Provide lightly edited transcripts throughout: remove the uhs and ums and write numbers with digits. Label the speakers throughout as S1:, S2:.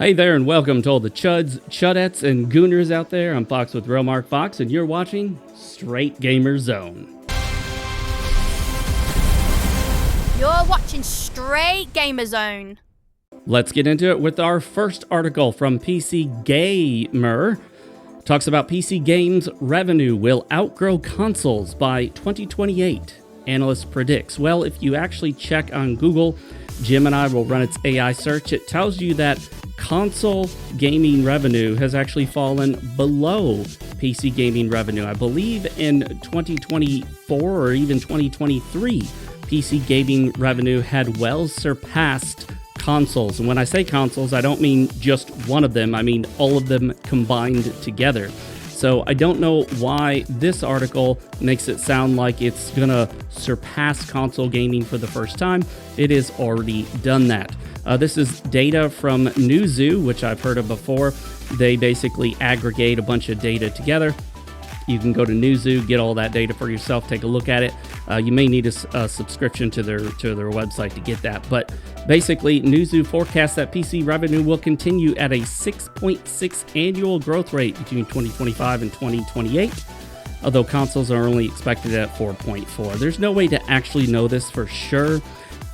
S1: Hey there and welcome to all the chuds, chudettes, and gooners out there. I'm Fox with RealMarcFoxx and you're watching Straight Gamer Zone.
S2: You're watching Straight Gamer Zone.
S1: Let's get into it with our first article from PC Gamer. Talks about PC games revenue will outgrow consoles by 2028. Analyst predicts. Well, if you actually check on Google, Gemini will run its AI search. It tells you that console gaming revenue has actually fallen below PC gaming revenue. I believe in 2024 or even 2023, PC gaming revenue had well surpassed consoles. And when I say consoles, I don't mean just one of them. I mean all of them combined together. So I don't know why this article makes it sound like it's gonna surpass console gaming for the first time. It has already done that. This is data from Newzoo, which I've heard of before. They basically aggregate a bunch of data together. You can go to Newzoo, get all that data for yourself, take a look at it. You may need a subscription to their website to get that. But basically, Newzoo forecasts that PC revenue will continue at a 6.6 annual growth rate between 2025 and 2028, although consoles are only expected at 4.4. There's no way to actually know this for sure.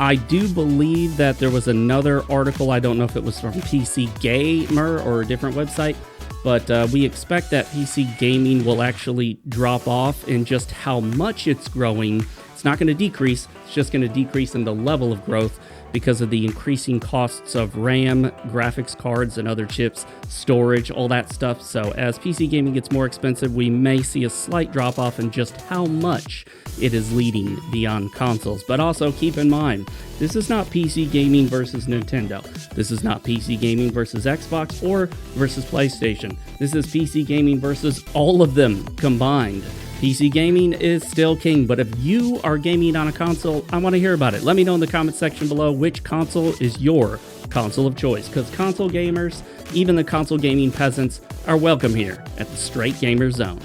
S1: I do believe that there was another article, I don't know if it was from PC Gamer or a different website, but we expect that PC gaming will actually drop off in just how much it's growing. It's not going to decrease, it's just going to decrease in the level of growth because of the increasing costs of RAM, graphics cards, and other chips, storage, all that stuff. So as PC gaming gets more expensive, we may see a slight drop off in just how much it is leading beyond consoles. But also keep in mind, this is not PC gaming versus Nintendo. This is not PC gaming versus Xbox or versus PlayStation. This is PC gaming versus all of them combined. PC gaming is still king, but if you are gaming on a console, I want to hear about it. Let me know in the comment section below which console is your console of choice, because console gamers, even the console gaming peasants, are welcome here at the Straight Gamer Zone.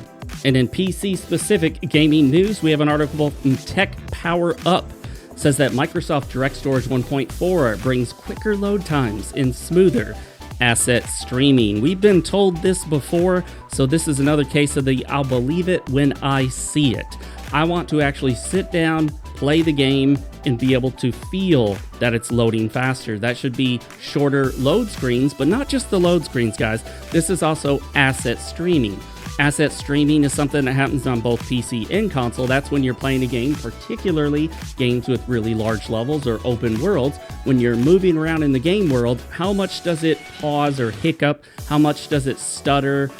S1: And in PC-specific gaming news, we have an article from Tech Power Up. It says that Microsoft Direct Storage 1.4 brings quicker load times and smoother asset streaming. We've been told this before, so this is another case of the I'll believe it when I see it. I want to actually sit down, play the game, and be able to feel that it's loading faster. That should be shorter load screens, but not just the load screens, guys. This is also asset streaming. Asset streaming is something that happens on both PC and console. That's when you're playing a game, particularly games with really large levels or open worlds. When you're moving around in the game world, how much does it pause or hiccup? How much does it stutter?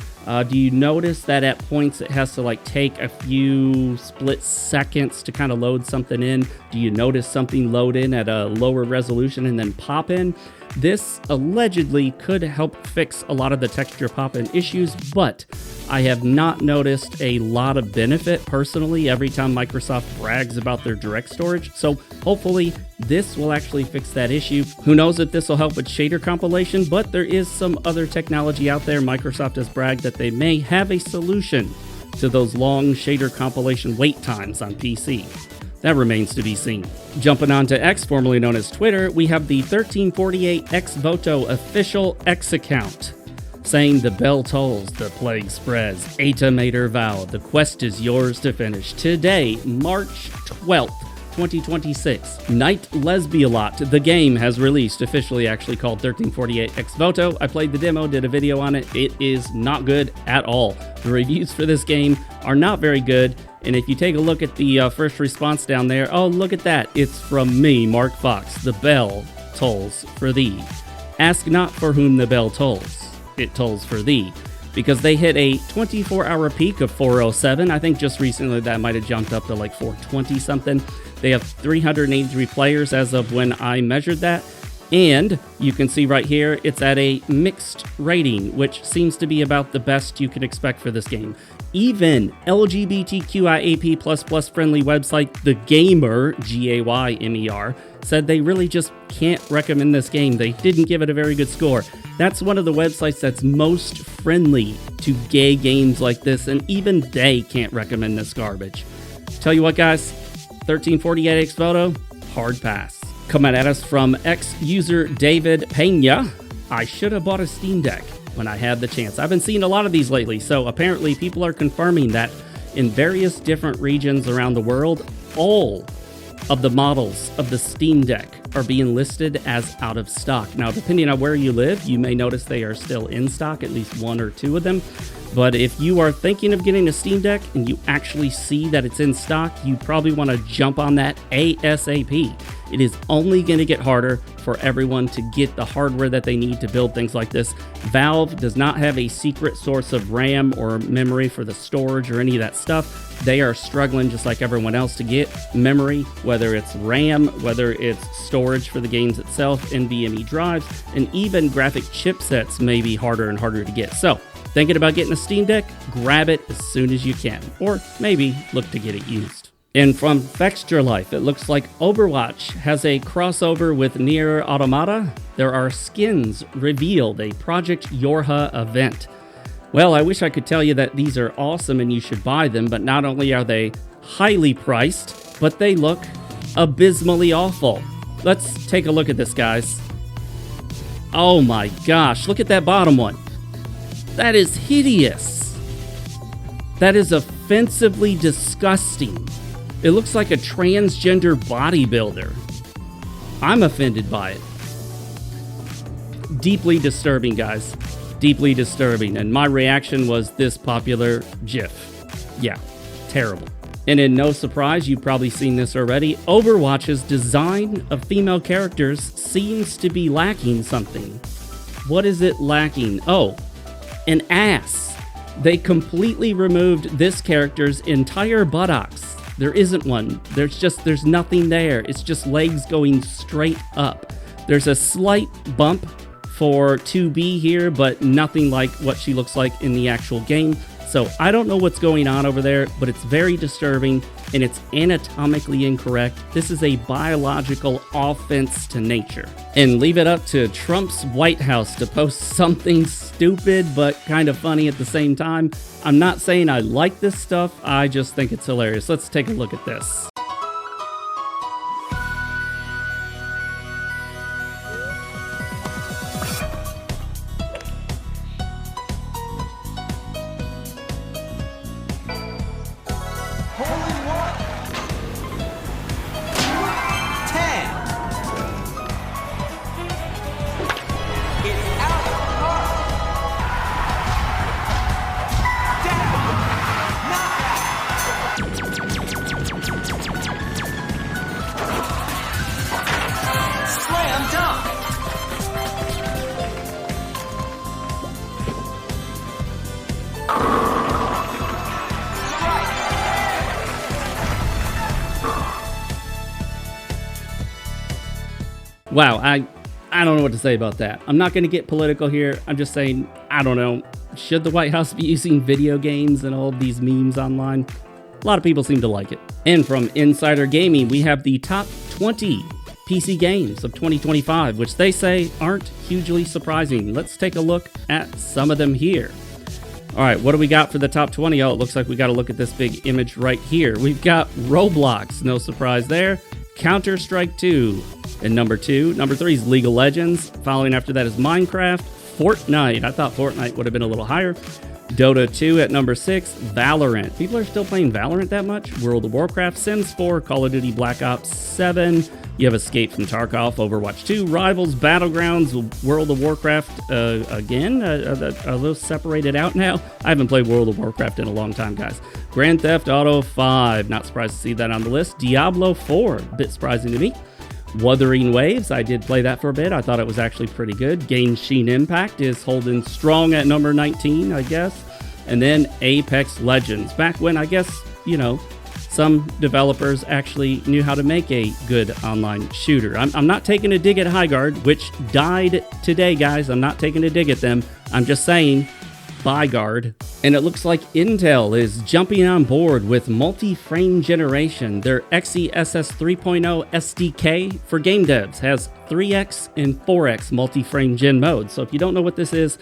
S1: Do you notice that at points it has to take a few split seconds to kind of load something in? Do you notice something load in at a lower resolution and then pop in? This allegedly could help fix a lot of the texture pop-in issues, but I have not noticed a lot of benefit personally every time Microsoft brags about their direct storage. So hopefully this will actually fix that issue. Who knows if this will help with shader compilation, but there is some other technology out there. Microsoft has bragged that they may have a solution to those long shader compilation wait times on PC. That remains to be seen. Jumping on to X, formerly known as Twitter, we have the 1348X Voto official X account saying the bell tolls, the plague spreads, Eta Mater vow, the quest is yours to finish. Today, March 12th, 2026, Night Lesbialot, the game, has released, officially actually called 1348X Voto. I played the demo, did a video on it. It is not good at all. The reviews for this game are not very good. And if you take a look at the first response down there, oh, look at that. It's from me, Mark Fox. The bell tolls for thee. Ask not for whom the bell tolls. It tolls for thee. Because they hit a 24-hour peak of 407. I think just recently that might have jumped up to 420 something. They have 383 players as of when I measured that. And you can see right here, it's at a mixed rating, which seems to be about the best you can expect for this game. Even LGBTQIAP++ friendly website The Gamer, G-A-Y-M-E-R, said they really just can't recommend this game. They didn't give it a very good score. That's one of the websites that's most friendly to gay games like this, and even they can't recommend this garbage. Tell you what, guys, 1348X Voto, hard pass. Coming at us from X user David Pena. I should have bought a Steam Deck when I had the chance. I've been seeing a lot of these lately, so apparently people are confirming that in various different regions around the world, all of the models of the Steam Deck are being listed as out of stock. Now, depending on where you live, you may notice they are still in stock, at least one or two of them. But if you are thinking of getting a Steam Deck and you actually see that it's in stock, you probably want to jump on that ASAP. It is only going to get harder for everyone to get the hardware that they need to build things like this. Valve does not have a secret source of RAM or memory for the storage or any of that stuff. They are struggling just like everyone else to get memory, whether it's RAM, whether it's storage for the games itself, NVMe drives, and even graphic chipsets may be harder and harder to get. So, thinking about getting a Steam Deck? Grab it as soon as you can, or maybe look to get it used. And from Fexture Life, it looks like Overwatch has a crossover with Nier Automata. There are skins revealed, a Project Yorha event. Well, I wish I could tell you that these are awesome and you should buy them, but not only are they highly priced, but they look abysmally awful. Let's take a look at this, guys. Oh my gosh, look at that bottom one. That is hideous. That is offensively disgusting. It looks like a transgender bodybuilder. I'm offended by it. Deeply disturbing, guys. Deeply disturbing. And my reaction was this popular GIF. Yeah, terrible. And in no surprise, you've probably seen this already, Overwatch's design of female characters seems to be lacking something. What is it lacking? Oh, an ass. They completely removed this character's entire buttocks. There isn't one. There's nothing there. It's just legs going straight up. There's a slight bump for 2B here, but nothing like what she looks like in the actual game. So I don't know what's going on over there, but it's very disturbing and it's anatomically incorrect. This is a biological offense to nature. And leave it up to Trump's White House to post something stupid but kind of funny at the same time. I'm not saying I like this stuff, I just think it's hilarious. Let's take a look at this. Wow, I don't know what to say about that. I'm not going to get political here. I'm just saying, I don't know. Should the White House be using video games and all of these memes online? A lot of people seem to like it. And from Insider Gaming, we have the top 20 PC games of 2025, which they say aren't hugely surprising. Let's take a look at some of them here. All right, what do we got for the top 20? Oh, it looks like we got to look at this big image right here. We've got Roblox, no surprise there. Counter-Strike 2 in number 2. Number 3 is League of Legends. Following after that is Minecraft. Fortnite. I thought Fortnite would have been a little higher. Dota 2 at number 6. Valorant. People are still playing Valorant that much. World of Warcraft. Sims 4. Call of Duty Black Ops 7. You have Escape from Tarkov. Overwatch 2. Rivals. Battlegrounds. World of Warcraft again. Are those separated out now? I haven't played World of Warcraft in a long time, guys. Grand Theft Auto 5. Not surprised to see that on the list. Diablo 4. Bit surprising to me. Wuthering Waves, I did play that for a bit. I thought it was actually pretty good. Genshin Impact is holding strong at number 19, I guess. And then Apex Legends. Back when, I guess, you know, some developers actually knew how to make a good online shooter. I'm not taking a dig at Highguard, which died today, guys. I'm not taking a dig at them. I'm just saying, bye guard. And it looks like Intel is jumping on board with multi-frame generation. Their XeSS 3.0 SDK for game devs has 3x and 4x multi-frame gen mode. So if you don't know what this is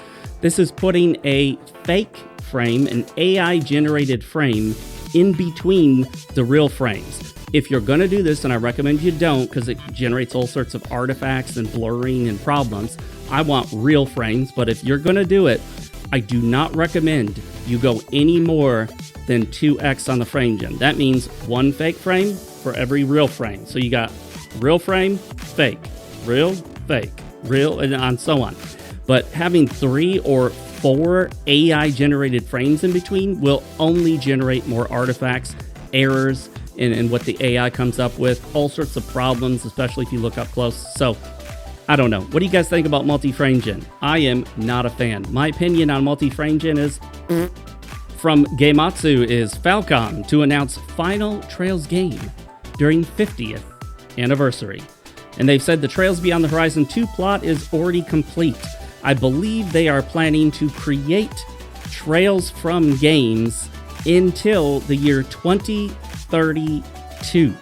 S1: putting a fake frame, an AI generated frame, in between the real frames. If you're going to do this, and I recommend you don't because it generates all sorts of artifacts and blurring and problems, I want real frames. But if you're going to do it, I do not recommend you go any more than 2x on the frame gen. That means one fake frame for every real frame. So you got real frame, fake, real, fake, real, and so on. But having 3 or 4 AI-generated frames in between will only generate more artifacts, errors, and what the AI comes up with, all sorts of problems, especially if you look up close. So, I don't know. What do you guys think about multi-frame gen? I am not a fan. My opinion on multi-frame gen is... From Gematsu is Falcom to announce final Trails game during 50th anniversary. And they've said the Trails Beyond the Horizon 2 plot is already complete. I believe they are planning to create Trails from games until the year 2032.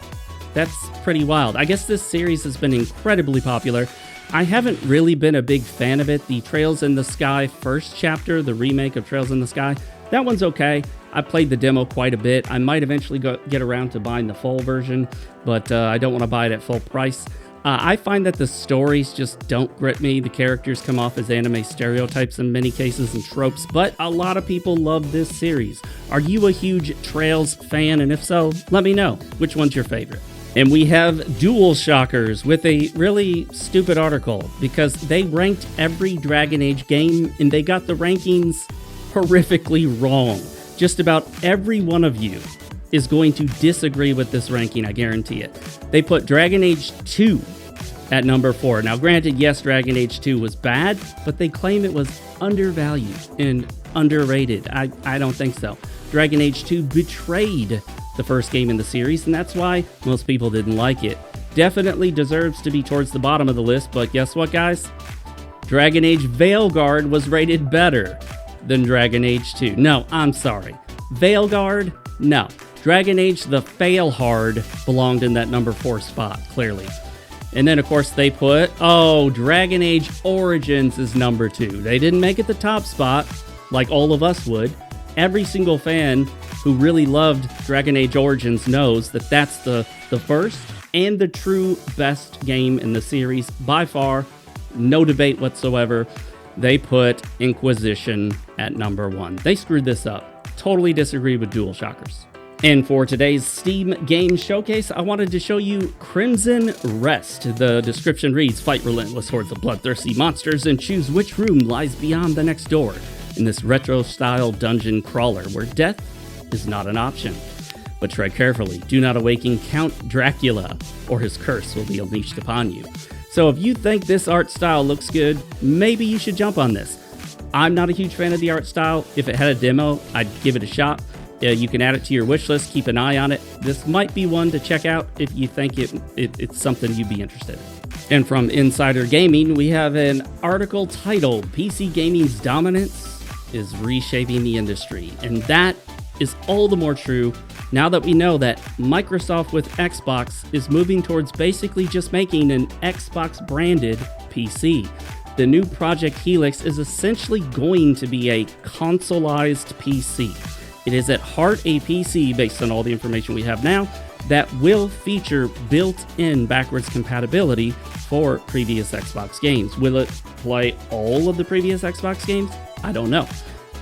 S1: That's pretty wild. I guess this series has been incredibly popular. I haven't really been a big fan of it. The Trails in the Sky first chapter, the remake of Trails in the Sky, that one's okay. I played the demo quite a bit. I might eventually get around to buying the full version, but I don't want to buy it at full price. I find that the stories just don't grip me. The characters come off as anime stereotypes in many cases and tropes, but a lot of people love this series. Are you a huge Trails fan? And if so, let me know. Which one's your favorite? And we have Dual Shockers with a really stupid article because they ranked every Dragon Age game and they got the rankings horrifically wrong. Just about every one of you is going to disagree with this ranking, I guarantee it. They put Dragon Age 2 at number 4. Now, granted, yes, Dragon Age 2 was bad, but they claim it was undervalued and underrated. I don't think so. Dragon Age 2 betrayed the first game in the series, and that's why most people didn't like it. Definitely deserves to be towards the bottom of the list, but guess what, guys? Dragon Age Veilguard was rated better than Dragon Age 2. No, I'm sorry. Veilguard? No. Dragon Age the Fail Hard belonged in that number 4 spot, clearly. And then, of course, they put, Dragon Age Origins is number 2. They didn't make it the top spot, like all of us would. Every single fan who really loved Dragon Age Origins knows that that's the first and the true best game in the series by far. No debate whatsoever. They put Inquisition at number 1. They screwed this up. Totally disagree with Dual Shockers. And for today's Steam Game Showcase, I wanted to show you Crimson Rest. The description reads, fight relentless hordes of bloodthirsty monsters and choose which room lies beyond the next door in this retro-style dungeon crawler where death is not an option. But tread carefully. Do not awaken Count Dracula, or his curse will be unleashed upon you. So if you think this art style looks good, maybe you should jump on this. I'm not a huge fan of the art style. If it had a demo, I'd give it a shot. You can add it to your wish list, keep an eye on it. This might be one to check out if you think it's something you'd be interested in. And from Insider Gaming, we have an article titled, PC Gaming's Dominance is Reshaping the Industry. And that is all the more true now that we know that Microsoft with Xbox is moving towards basically just making an Xbox-branded PC. The new Project Helix is essentially going to be a consoleized PC. It is at heart a PC, based on all the information we have now, that will feature built-in backwards compatibility for previous Xbox games. Will it play all of the previous Xbox games? I don't know.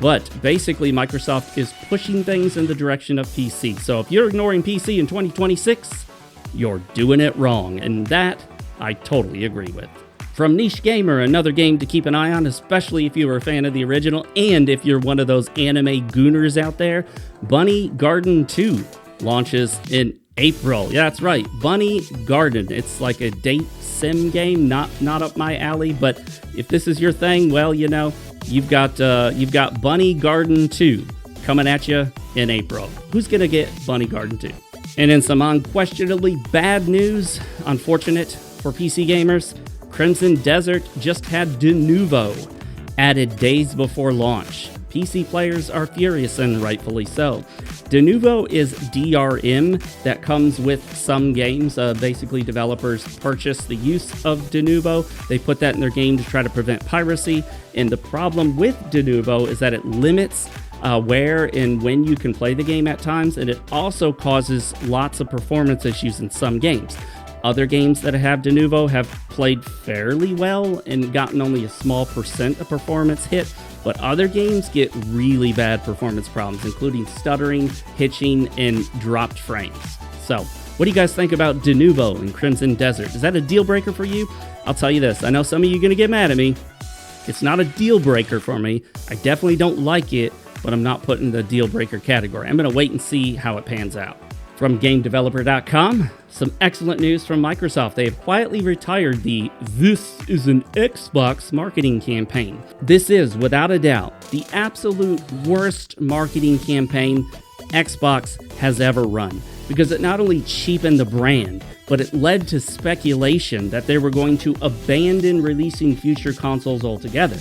S1: But basically, Microsoft is pushing things in the direction of PC. So if you're ignoring PC in 2026, you're doing it wrong. And that, I totally agree with. From Niche Gamer, another game to keep an eye on, especially if you were a fan of the original, and if you're one of those anime gooners out there, Bunny Garden 2 launches in April. Yeah, that's right, Bunny Garden. It's like a date sim game, not up my alley, but if this is your thing, well, you know, you've got Bunny Garden 2 coming at you in April. Who's gonna get Bunny Garden 2? And in some unquestionably bad news, unfortunate for PC gamers, Crimson Desert just had De Nouveau added days before launch. PC players are furious, and rightfully so. De Nouveau is DRM that comes with some games. Basically, developers purchase the use of De Nouveau. They put that in their game to try to prevent piracy. And the problem with De Nouveau is that it limits where and when you can play the game at times, and it also causes lots of performance issues in some games. Other games that have Denuvo have played fairly well and gotten only a small percent of performance hit, but other games get really bad performance problems, including stuttering, hitching, and dropped frames. So, what do you guys think about Denuvo in Crimson Desert? Is that a deal breaker for you? I'll tell you this, I know some of you are going to get mad at me. It's not a deal breaker for me. I definitely don't like it, but I'm not putting the deal breaker category. I'm going to wait and see how it pans out. From GameDeveloper.com, some excellent news from Microsoft. They have quietly retired the "This is an Xbox" marketing campaign. This is, without a doubt, the absolute worst marketing campaign Xbox has ever run, because it not only cheapened the brand, but it led to speculation that they were going to abandon releasing future consoles altogether.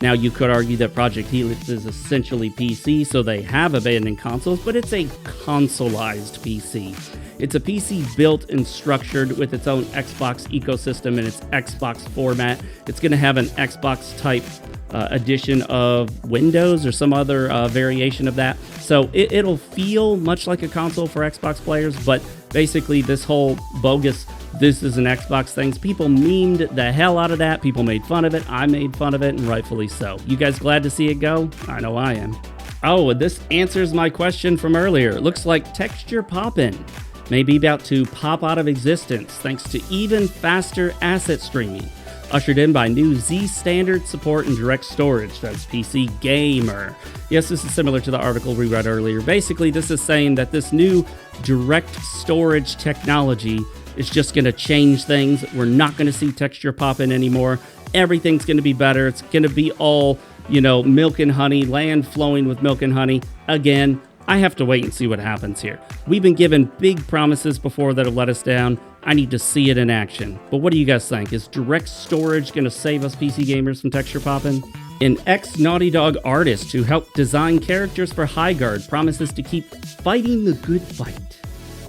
S1: Now, you could argue that Project Helix is essentially PC, so they have abandoned consoles, but it's a consoleized PC. It's a PC built and structured with its own Xbox ecosystem and its Xbox format. It's going to have an Xbox-type edition of Windows or some other variation of that. So it'll feel much like a console for Xbox players, but basically this whole bogus "this is an Xbox" things, people memed the hell out of that. People made fun of it. I made fun of it, and rightfully so. You guys glad to see it go? I know I am. Oh, this answers my question from earlier. It looks like Texture Poppin' may be about to pop out of existence thanks to even faster asset streaming, ushered in by new Z standard support and direct storage. That's PC Gamer. Yes, this is similar to the article we read earlier. Basically, this is saying that this new direct storage technology is just going to change things. We're not going to see texture popping anymore. Everything's going to be better. It's going to be all, milk and honey, land flowing with milk and honey. Again, I have to wait and see what happens here. We've been given big promises before that have let us down. I need to see it in action. But what do you guys think? Is direct storage going to save us PC gamers from texture popping? An ex-Naughty Dog artist who helped design characters for Highguard promises to keep fighting the good fight,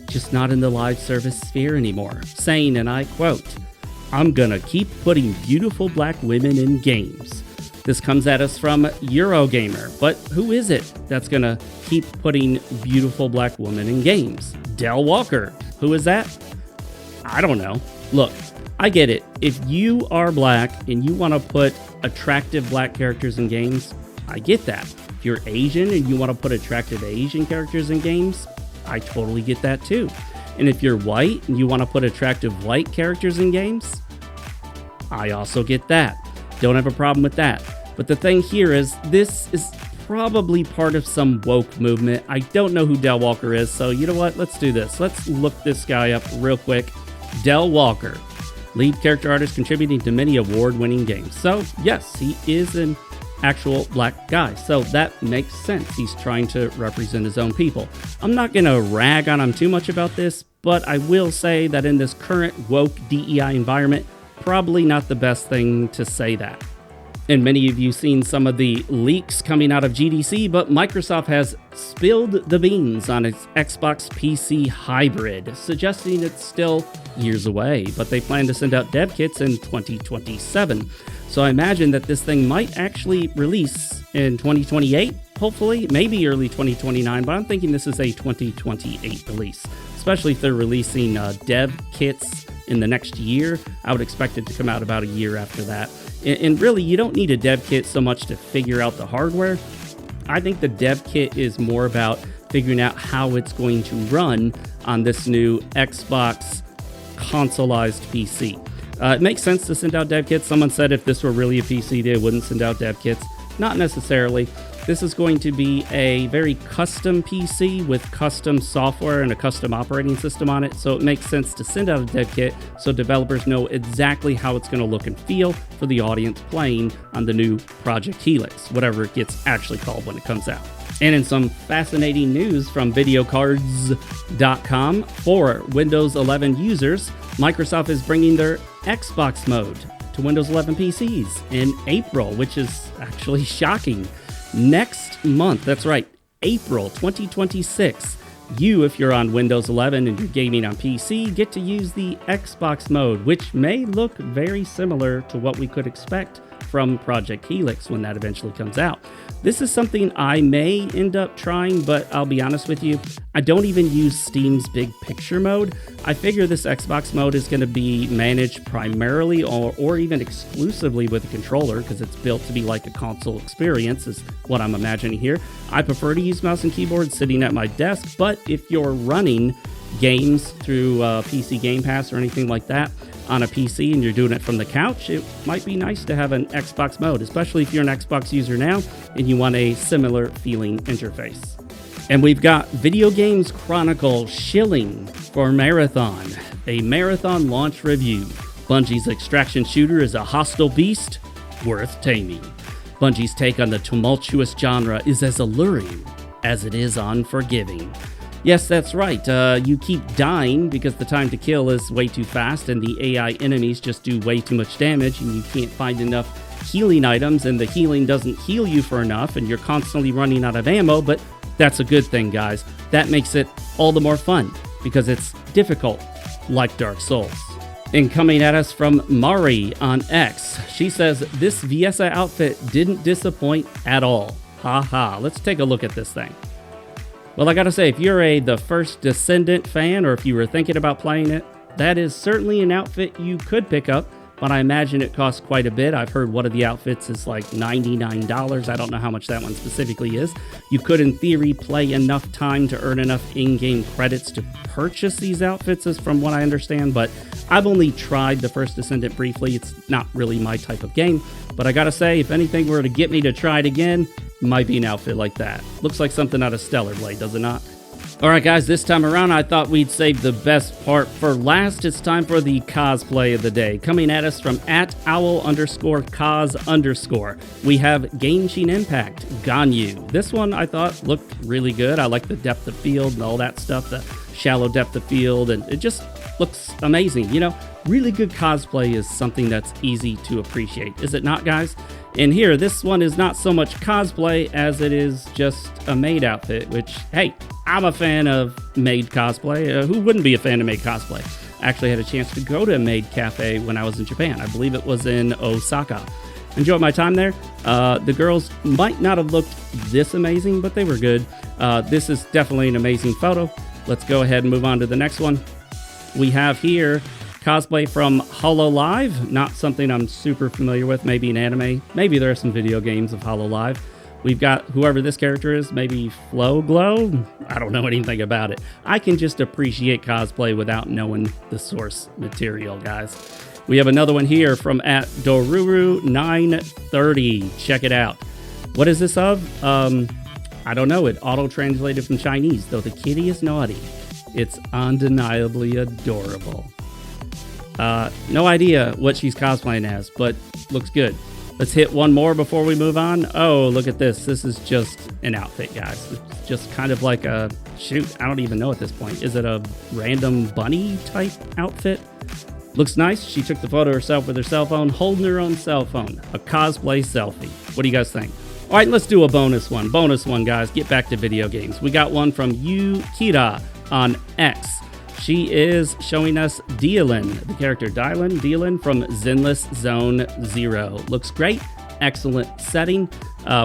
S1: just not in the live service sphere anymore, saying, and I quote, "I'm gonna keep putting beautiful black women in games." This comes at us from Eurogamer, but who is it that's gonna keep putting beautiful black women in games? Del Walker. Who is that? I don't know. Look, I get it. If you are black and you want to put attractive black characters in games, I get that. If you're Asian and you want to put attractive Asian characters in games, I totally get that too. And if you're white and you want to put attractive white characters in games, I also get that. Don't have a problem with that. But the thing here is, this is probably part of some woke movement. I don't know who Del Walker is, so you know what? Let's do this. Let's look this guy up real quick. Del Walker, lead character artist contributing to many award-winning games. So yes, he is an actual black guy, so that makes sense. He's trying to represent his own people. I'm not going to rag on him too much about this, but I will say that in this current woke DEI environment, probably not the best thing to say that. And many of you seen some of the leaks coming out of GDC, but Microsoft has spilled the beans on its Xbox PC hybrid, suggesting it's still years away, but they plan to send out dev kits in 2027. So I imagine that this thing might actually release in 2028, hopefully, maybe early 2029, but I'm thinking this is a 2028 release, especially if they're releasing dev kits in the next year. I would expect it to come out about a year after that. And really, you don't need a dev kit so much to figure out the hardware. I think the dev kit is more about figuring out how it's going to run on this new Xbox consoleized PC. It makes sense to send out dev kits. Someone said if this were really a PC, they wouldn't send out dev kits. Not necessarily. This is going to be a very custom PC with custom software and a custom operating system on it, so it makes sense to send out a dev kit so developers know exactly how it's going to look and feel for the audience playing on the new Project Helix, whatever it gets actually called when it comes out. And in some fascinating news from videocards.com, for Windows 11 users, Microsoft is bringing their Xbox mode to Windows 11 PCs in April, which is actually shocking. Next month, that's right, April 2026, you, if you're on Windows 11 and you're gaming on PC, get to use the Xbox mode, which may look very similar to what we could expect from Project Helix when that eventually comes out. This is something I may end up trying, but I'll be honest with you, I don't even use Steam's big picture mode. I figure this Xbox mode is going to be managed primarily or even exclusively with a controller because it's built to be like a console experience is what I'm imagining here. I prefer to use mouse and keyboard sitting at my desk, but if you're running games through PC Game Pass or anything like that on a PC and you're doing it from the couch, it might be nice to have an Xbox mode, especially if you're an Xbox user now and you want a similar feeling interface. And we've got Video Games Chronicle shilling for Marathon, a Marathon launch review. Bungie's extraction shooter is a hostile beast worth taming. Bungie's take on the tumultuous genre is as alluring as it is unforgiving. Yes, that's right. You keep dying because the time to kill is way too fast and the AI enemies just do way too much damage and you can't find enough healing items and the healing doesn't heal you for enough and you're constantly running out of ammo, but that's a good thing, guys. That makes it all the more fun because it's difficult, like Dark Souls. And coming at us from Mari on X, she says, this Viesa outfit didn't disappoint at all. Haha, let's take a look at this thing. Well, I gotta say, if you're the First Descendant fan, or if you were thinking about playing it, that is certainly an outfit you could pick up, but I imagine it costs quite a bit. I've heard one of the outfits is like $99. I don't know how much that one specifically is. You could, in theory, play enough time to earn enough in-game credits to purchase these outfits, as from what I understand, but I've only tried the First Descendant briefly. It's not really my type of game, but I gotta say, if anything were to get me to try it again, might be an outfit like that. Looks like something out of Stellar Blade, does it not? Alright guys, this time around I thought we'd save the best part for last. It's time for the cosplay of the day. Coming at us from @owl_cos_. We have Genshin Impact, Ganyu. This one I thought looked really good. I like the depth of field and all that stuff, the shallow depth of field, and it just looks amazing. You know, really good cosplay is something that's easy to appreciate, is it not, guys? And here, this one is not so much cosplay as it is just a maid outfit, which, hey, I'm a fan of maid cosplay. Who wouldn't be a fan of maid cosplay? I actually had a chance to go to a maid cafe when I was in Japan. I believe it was in Osaka. Enjoyed my time there. The girls might not have looked this amazing, but they were good. This is definitely an amazing photo. Let's go ahead and move on to the next one. We have here cosplay from HoloLive, not something I'm super familiar with, maybe an anime, maybe there are some video games of HoloLive. We've got whoever this character is, maybe Flow Glow? I don't know anything about it. I can just appreciate cosplay without knowing the source material, guys. We have another one here from @Doruru930. Check it out. What is this of? I don't know. It auto-translated from Chinese, though the kitty is naughty. It's undeniably adorable. No idea what she's cosplaying as, but looks good. Let's hit one more before we move on. Oh, look at this. This is just an outfit, guys. It's just kind of like a, shoot, I don't even know at this point. Is it a random bunny type outfit? Looks nice. She took the photo herself with her cell phone, holding her own cell phone. A cosplay selfie. What do you guys think? All right, let's do a bonus one. Bonus one, guys. Get back to video games. We got one from Yukira on X. She is showing us Dylan, the character Dylan from Zenless Zone Zero. Looks great, excellent setting.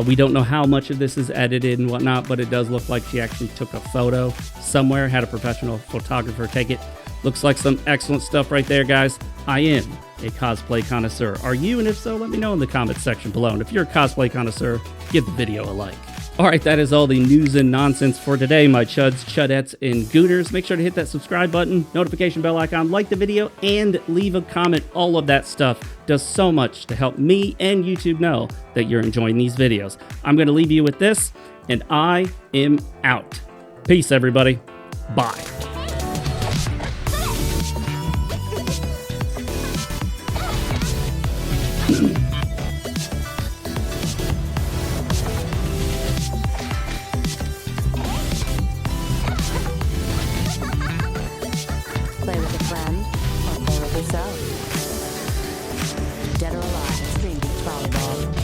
S1: We don't know how much of this is edited and whatnot, but it does look like she actually took a photo somewhere, had a professional photographer take it. Looks like some excellent stuff right there, guys. I am a cosplay connoisseur. Are you? And if so, let me know in the comments section below. And if you're a cosplay connoisseur, give the video a like. All right, that is all the news and nonsense for today, my chuds, chudettes, and gooners. Make sure to hit that subscribe button, notification bell icon, like the video, and leave a comment. All of that stuff does so much to help me and YouTube know that you're enjoying these videos. I'm going to leave you with this, and I am out. Peace, everybody. Bye.
S3: Play with a friend, or play with yourself. Dead or alive, streamed beach volleyball.